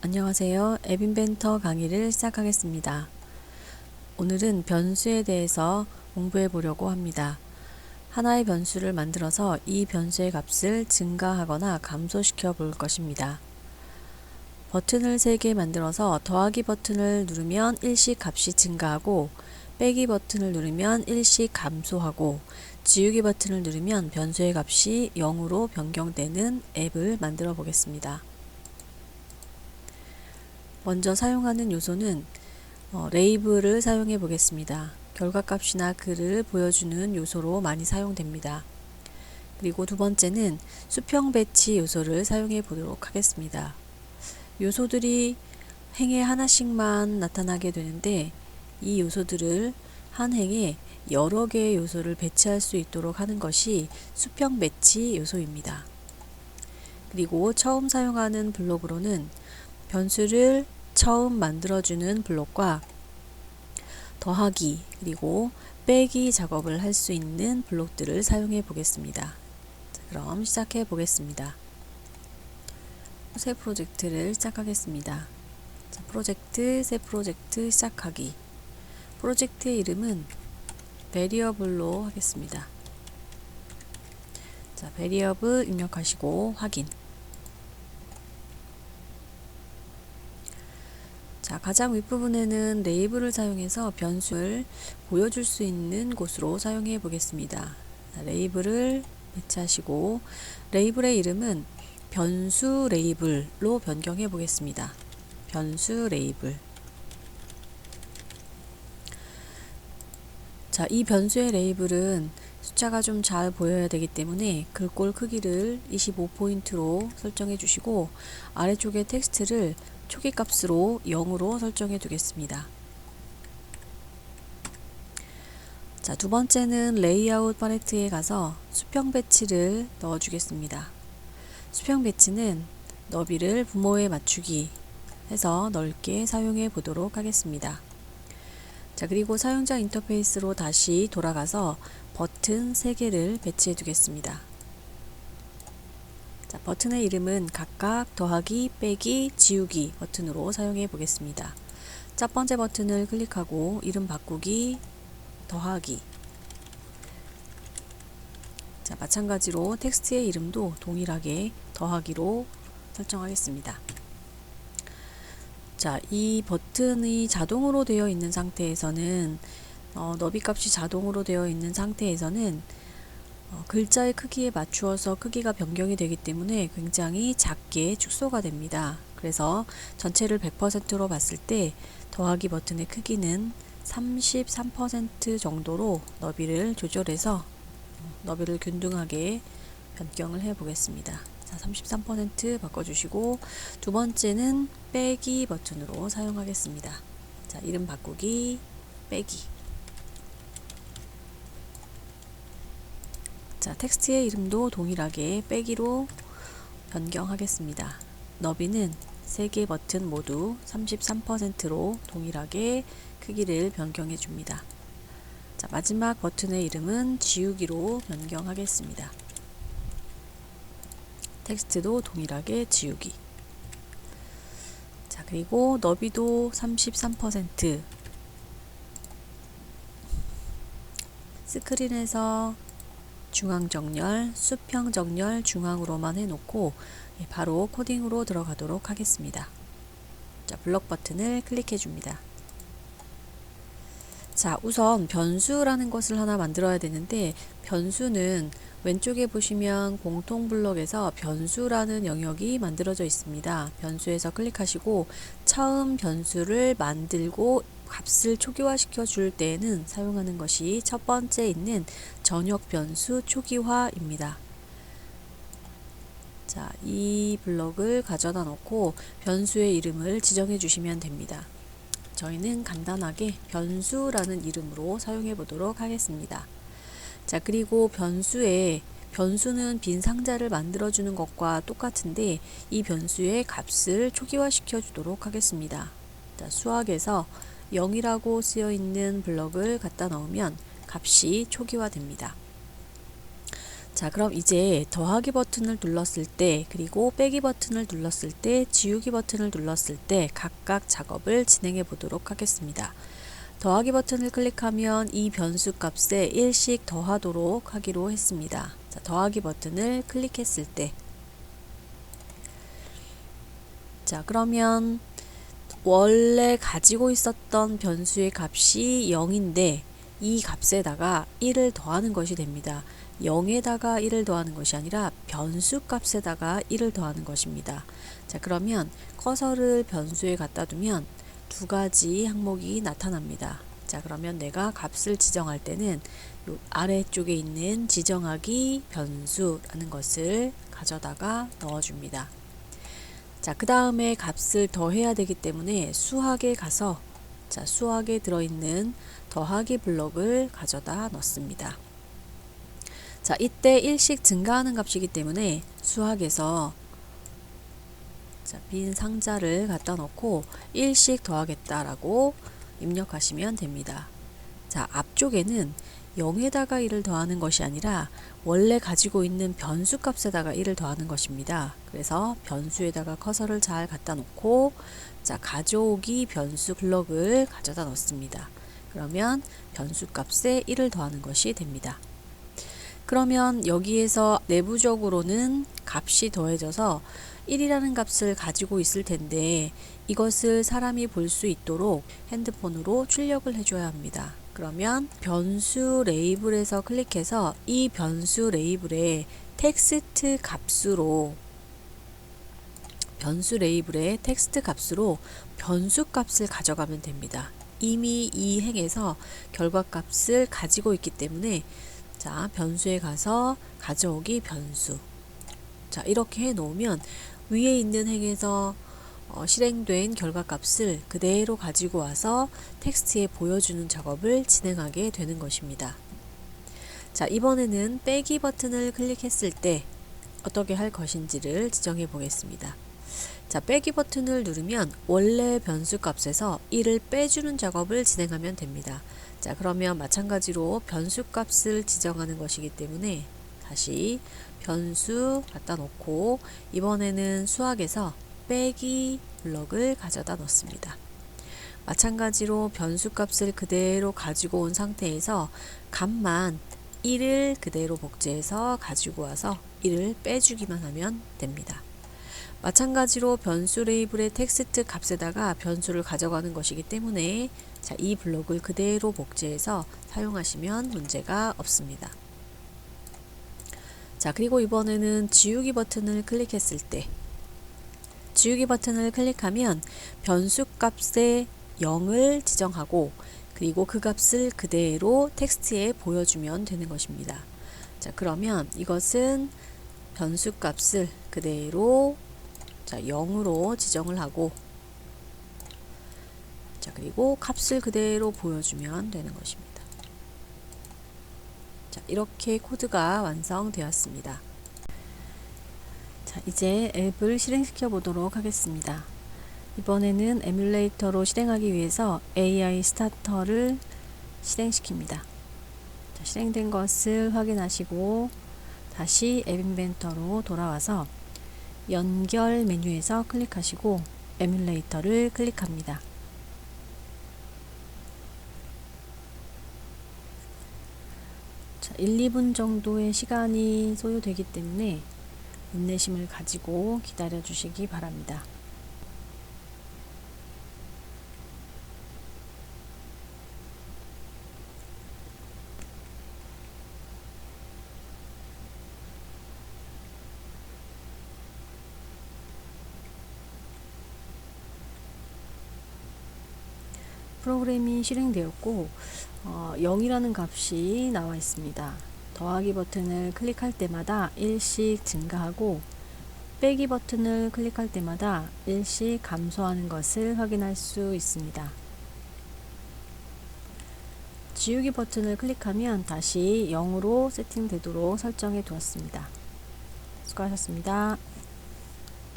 안녕하세요. 앱인벤터 강의를 시작하겠습니다. 오늘은 변수에 대해서 공부해 보려고 합니다. 하나의 변수를 만들어서 이 변수의 값을 증가하거나 감소시켜 볼 것입니다. 버튼을 3개 만들어서 더하기 버튼을 누르면 일씩 값이 증가하고, 빼기 버튼을 누르면 일씩 감소하고, 지우기 버튼을 누르면 변수의 값이 0으로 변경되는 앱을 만들어 보겠습니다. 먼저 사용하는 요소는 레이블을 사용해 보겠습니다. 결과값이나 글을 보여주는 요소로 많이 사용됩니다. 그리고 두 번째는 수평 배치 요소를 사용해 보도록 하겠습니다. 요소들이 행에 하나씩만 나타나게 되는데, 이 요소들을 한 행에 여러 개의 요소를 배치할 수 있도록 하는 것이 수평 배치 요소입니다. 그리고 처음 사용하는 블록으로는 변수를 처음 만들어주는 블록과 더하기 그리고 빼기 작업을 할 수 있는 블록들을 사용해 보겠습니다. 자, 그럼 시작해 보겠습니다. 새 프로젝트를 시작하겠습니다. 자, 프로젝트, 새 프로젝트 시작하기. 프로젝트의 이름은 베리어블로 하겠습니다. 자, 베리어블 입력하시고 확인. 자, 가장 윗부분에는 레이블을 사용해서 변수를 보여줄 수 있는 곳으로 사용해 보겠습니다. 자, 레이블을 배치하시고 레이블의 이름은 변수 레이블로 변경해 보겠습니다. 변수 레이블. 자, 이 변수의 레이블은 숫자가 좀 잘 보여야 되기 때문에 글꼴 크기를 25포인트로 설정해 주시고, 아래쪽에 텍스트를 초기 값으로 0으로 설정해 두겠습니다. 자, 두 번째는 레이아웃 팔레트에 가서 수평 배치를 넣어 주겠습니다. 수평 배치는 너비를 부모에 맞추기 해서 넓게 사용해 보도록 하겠습니다. 자, 그리고 사용자 인터페이스로 다시 돌아가서 버튼 3개를 배치해 두겠습니다. 자, 버튼의 이름은 각각 더하기, 빼기, 지우기 버튼으로 사용해 보겠습니다. 첫 번째 버튼을 클릭하고 이름 바꾸기, 더하기. 자, 마찬가지로 텍스트의 이름도 동일하게 더하기로 설정하겠습니다. 자, 이 버튼이 자동으로 되어 있는 상태에서는 너비 값이 자동으로 되어 있는 상태에서는 글자의 크기에 맞추어서 크기가 변경이 되기 때문에 굉장히 작게 축소가 됩니다. 그래서 전체를 100%로 봤을 때 더하기 버튼의 크기는 33% 정도로 너비를 조절해서 너비를 균등하게 변경을 해 보겠습니다. 자, 33% 바꿔주시고, 두 번째는 빼기 버튼으로 사용하겠습니다. 자, 이름 바꾸기, 빼기. 자, 텍스트의 이름도 동일하게 빼기로 변경하겠습니다. 너비는 3개 버튼 모두 33%로 동일하게 크기를 변경해 줍니다. 자, 마지막 버튼의 이름은 지우기로 변경하겠습니다. 텍스트도 동일하게 지우기. 자, 그리고 너비도 33%. 스크린에서 중앙 정렬, 수평 정렬 중앙으로만 해놓고 바로 코딩으로 들어가도록 하겠습니다. 자, 블럭 버튼을 클릭해 줍니다. 자, 우선 변수라는 것을 하나 만들어야 되는데, 변수는 왼쪽에 보시면 공통 블럭에서 변수라는 영역이 만들어져 있습니다. 변수에서 클릭하시고 처음 변수를 만들고 값을 초기화 시켜 줄 때에는 사용하는 것이 첫 번째 있는 전역 변수 초기화입니다. 자, 이 블럭을 가져다 놓고 변수의 이름을 지정해 주시면 됩니다. 저희는 간단하게 변수라는 이름으로 사용해 보도록 하겠습니다. 자, 그리고 변수는 빈 상자를 만들어 주는 것과 똑같은데, 이 변수의 값을 초기화 시켜 주도록 하겠습니다. 자, 수학에서 0이라고 쓰여 있는 블럭을 갖다 넣으면 값이 초기화 됩니다. 자, 그럼 이제 더하기 버튼을 눌렀을 때, 그리고 빼기 버튼을 눌렀을 때, 지우기 버튼을 눌렀을 때 각각 작업을 진행해 보도록 하겠습니다. 더하기 버튼을 클릭하면 이 변수 값에 1씩 더하도록 하기로 했습니다. 자, 더하기 버튼을 클릭했을 때, 자, 그러면 원래 가지고 있었던 변수의 값이 0인데 이 값에다가 1을 더하는 것이 됩니다. 0에다가 1을 더하는 것이 아니라 변수 값에다가 1을 더하는 것입니다. 자, 그러면 커서를 변수에 갖다 두면 두 가지 항목이 나타납니다. 자, 그러면 내가 값을 지정할 때는 요 아래쪽에 있는 지정하기 변수라는 것을 가져다가 넣어줍니다. 자, 그 다음에 값을 더해야 되기 때문에 수학에 가서, 자, 수학에 들어있는 더하기 블록을 가져다 넣습니다. 자, 이때 1씩 증가하는 값이기 때문에 수학에서, 자, 빈 상자를 갖다 놓고 1씩 더하겠다라고 입력하시면 됩니다. 자, 앞쪽에는 0에다가 1을 더하는 것이 아니라 원래 가지고 있는 변수 값에다가 1을 더하는 것입니다. 그래서 변수에다가 커서를 잘 갖다 놓고, 자, 가져오기 변수 블럭을 가져다 넣습니다. 그러면 변수 값에 1을 더하는 것이 됩니다. 그러면 여기에서 내부적으로는 값이 더해져서 1이라는 값을 가지고 있을 텐데 이것을 사람이 볼 수 있도록 핸드폰으로 출력을 해줘야 합니다. 그러면 변수 레이블에서 클릭해서 이 변수 레이블에 텍스트 값으로, 변수 레이블의 텍스트 값으로 변수 값을 가져가면 됩니다. 이미 이 행에서 결과값을 가지고 있기 때문에, 자, 변수에 가서 가져오기 변수, 자, 이렇게 해 놓으면 위에 있는 행에서 실행된 결과값을 그대로 가지고 와서 텍스트에 보여주는 작업을 진행하게 되는 것입니다. 자, 이번에는 빼기 버튼을 클릭했을 때 어떻게 할 것인지를 지정해 보겠습니다. 자, 빼기 버튼을 누르면 원래 변수 값에서 1을 빼주는 작업을 진행하면 됩니다. 자, 그러면 마찬가지로 변수 값을 지정하는 것이기 때문에 다시 변수 갖다 놓고 이번에는 수학에서 빼기 블럭을 가져다 넣습니다. 마찬가지로 변수 값을 그대로 가지고 온 상태에서 값만 1을 그대로 복제해서 가지고 와서 1을 빼주기만 하면 됩니다. 마찬가지로 변수 레이블의 텍스트 값에다가 변수를 가져가는 것이기 때문에, 자, 이 블록을 그대로 복제해서 사용하시면 문제가 없습니다. 자, 그리고 이번에는 지우기 버튼을 클릭했을 때, 지우기 버튼을 클릭하면 변수 값에 0을 지정하고 그리고 그 값을 그대로 텍스트에 보여주면 되는 것입니다. 자, 그러면 이것은 변수 값을 그대로, 자, 0으로 지정을 하고, 자, 그리고 값을 그대로 보여주면 되는 것입니다. 자, 이렇게 코드가 완성되었습니다. 자, 이제 앱을 실행시켜 보도록 하겠습니다. 이번에는 에뮬레이터로 실행하기 위해서 AI 스타터를 실행시킵니다. 자, 실행된 것을 확인하시고 다시 앱 인벤터로 돌아와서 연결 메뉴에서 클릭하시고 에뮬레이터를 클릭합니다. 자, 1, 2분 정도의 시간이 소요되기 때문에 인내심을 가지고 기다려 주시기 바랍니다. 프로그램이 실행되었고 0이라는 값이 나와 있습니다. 더하기 버튼을 클릭할 때마다 1씩 증가하고 빼기 버튼을 클릭할 때마다 1씩 감소하는 것을 확인할 수 있습니다. 지우기 버튼을 클릭하면 다시 0으로 세팅되도록 설정해 두었습니다. 수고하셨습니다.